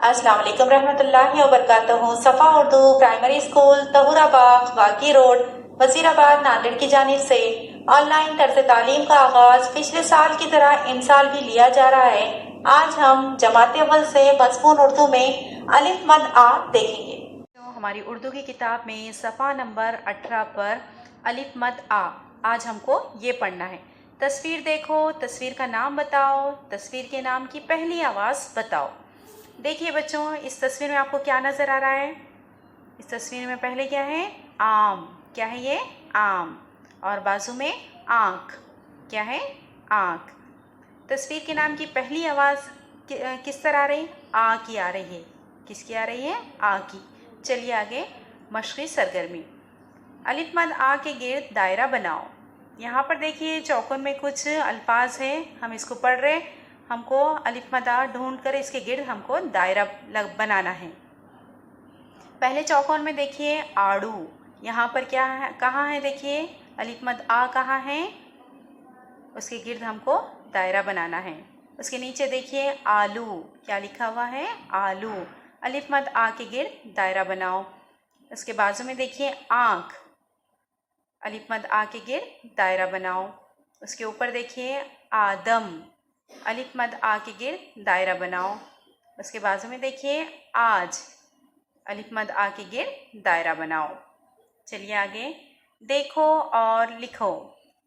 अस्सलाम वालेकुम रहमतुल्लाहि व बरकातहू। सफ़ा उर्दू प्राइमरी स्कूल तहुराबाग वाकी रोड वजीराबाद नांदेड़ की जानिब से ऑनलाइन तर्ज तालीम का आगाज पिछले साल की तरह इन साल भी लिया जा रहा है। आज हम जमात अव्वल से मज़मून उर्दू में अलिफ मद आ देखेंगे। तो हमारी उर्दू की किताब में सफ़ा नंबर 18 पर अलिफ मद आ आज हमको ये पढ़ना है। तस्वीर देखो, तस्वीर का नाम बताओ, तस्वीर के नाम की पहली आवाज़ बताओ। देखिए बच्चों, इस तस्वीर में आपको क्या नज़र आ रहा है? इस तस्वीर में पहले क्या है? आम। क्या है ये? आम। और बाजू में आँख। क्या है? आँख। तस्वीर के नाम की पहली आवाज़ किस तरह आ रही? आ की आ रही है। किसकी आ रही है? आ की। चलिए आगे मशक़ी सरगर्मी। अलिफ मद आ के गिर्द दायरा बनाओ। यहाँ पर देखिए चौकोन में कुछ अल्फाज हैं, हम इसको पढ़ रहे। हमको अलिफ मद आ ढूंढ कर इसके गिर्द हमको दायरा बनाना है। पहले चौकोन में देखिए आड़ू, यहाँ पर क्या है? कहाँ है? देखिए अलिफ मद आ कहाँ है? उसके गिर्द हमको दायरा बनाना है। उसके नीचे देखिए आलू, क्या लिखा हुआ है? आलू। अलिफ मद आ के गिर्द दायरा बनाओ। उसके बाजू में देखिए आँख, अलिफ मद आ के गिर्द दायरा बनाओ। उसके ऊपर देखिए आदम, अलिफ मद आ के गिर्द दायरा बनाओ। उसके बाजू में देखिए आज, अलिफ मद आ के गिर्द दायरा बनाओ। चलिए आगे देखो और लिखो।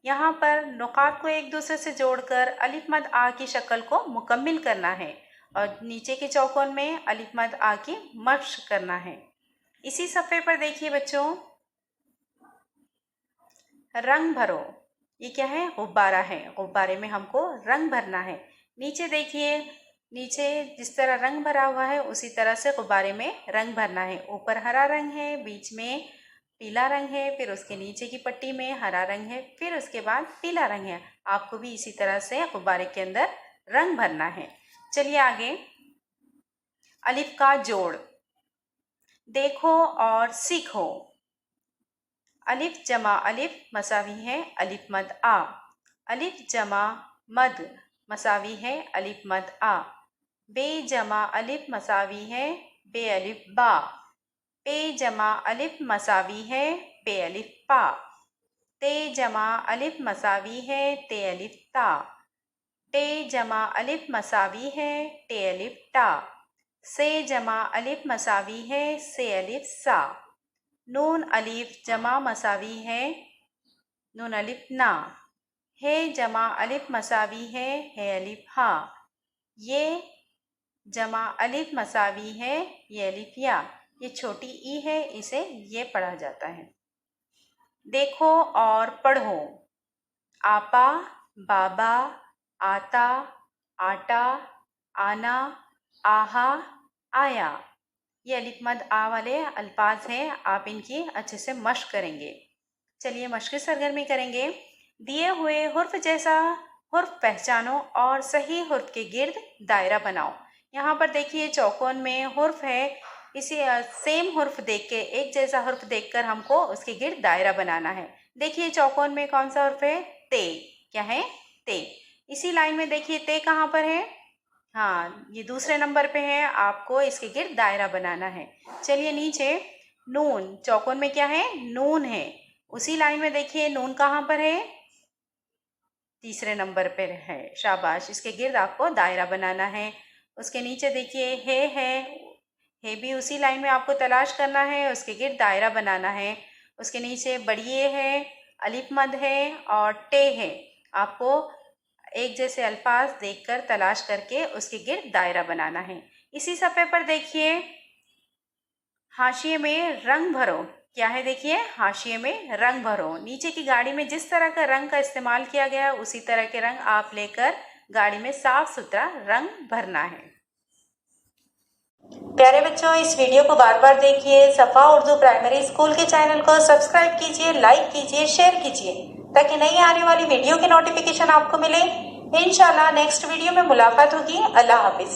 यहाँ पर नुकात को एक दूसरे से जोड़कर अलिफ मद आ की शक्ल को मुकम्मिल करना है और नीचे के चौकोन में अलिफ मद आ की मश्क करना है। इसी सफ़े पर देखिए बच्चों, रंग भरो। ये क्या है? गुब्बारा है। गुब्बारे में हमको रंग भरना है। नीचे देखिए, नीचे जिस तरह रंग भरा हुआ है उसी तरह से गुब्बारे में रंग भरना है। ऊपर हरा रंग है, बीच में पीला रंग है, फिर उसके नीचे की पट्टी में हरा रंग है, फिर उसके बाद पीला रंग है। आपको भी इसी तरह से गुब्बारे के अंदर रंग भरना है। चलिए आगे, अलिफ का जोड़। देखो और सीखो। अलिफ जमा अलिफ मसावी है अलिफ मद आ। अलिफ जमा मद मसावी है अलिफ मद आ। बे जमा अलिफ मसावी है बे अलिफ बा। पे जमा अलिफ मसावी है पे अलिफ पा। ते जमा अलिफ मसावी है ते अलिफ ता। टे जमा अलिफ मसावी है टे अलिफ टा। से जमा अलिफ मसावी है से अलिफ सा। नून अलिफ जमा मसावी है नून अलिफ ना। है जमा अलिफ मसावी है अलिफ हा। ये जमा अलिफ मसावी है ये अलिफ या। ये छोटी ई है, इसे ये पढ़ा जाता है। देखो और पढ़ो। आपा, बाबा, आता, आटा, आना, आहा, आया। ये अलिफ मद आ वाले अल्फाज हैं, आप इनकी अच्छे से मश्क करेंगे। चलिए मश्क सरगर्मी करेंगे। दिए हुए हुर्फ जैसा हुर्फ पहचानो और सही हुर्फ के गिर्द दायरा बनाओ। यहाँ पर देखिए चौकोन में हुर्फ है, इसी सेम हुर्फ देख के, एक जैसा हुर्फ देखकर हमको उसके गिर्द दायरा बनाना है। देखिए चौकोन में कौन सा हुर्फ है? ते। क्या है? ते। इसी लाइन में देखिए ते कहाँ पर है? हाँ, ये दूसरे नंबर पे है। आपको इसके गिर्द दायरा बनाना है। चलिए नीचे नून, चौकोन में क्या है? नून है। उसी लाइन में देखिए नून कहाँ पर है? तीसरे नंबर पर है। शाबाश, इसके गिर्द आपको दायरा बनाना है। उसके नीचे देखिए है भी उसी लाइन में आपको तलाश करना है, उसके गिर्द दायरा बनाना है। उसके नीचे बड़िए है, अलिफ मद है और टे है। आपको एक जैसे अल्फाज देखकर तलाश करके उसके गिर्द दायरा बनाना है। इसी सफ़े पर देखिए हाशिए में रंग भरो। क्या है? देखिए हाशिए में रंग भरो। नीचे की गाड़ी में जिस तरह का रंग का इस्तेमाल किया गया उसी तरह के रंग आप लेकर गाड़ी में साफ सुथरा रंग भरना है। प्यारे बच्चों, इस वीडियो को बार बार देखिए। सफ़ा उर्दू प्राइमरी स्कूल के चैनल को सब्सक्राइब कीजिए, लाइक कीजिए, शेयर कीजिए ताकि नई आने वाली वीडियो की नोटिफिकेशन आपको मिले। इंशाल्लाह नेक्स्ट वीडियो में मुलाकात होगी। अल्लाह हाफिज।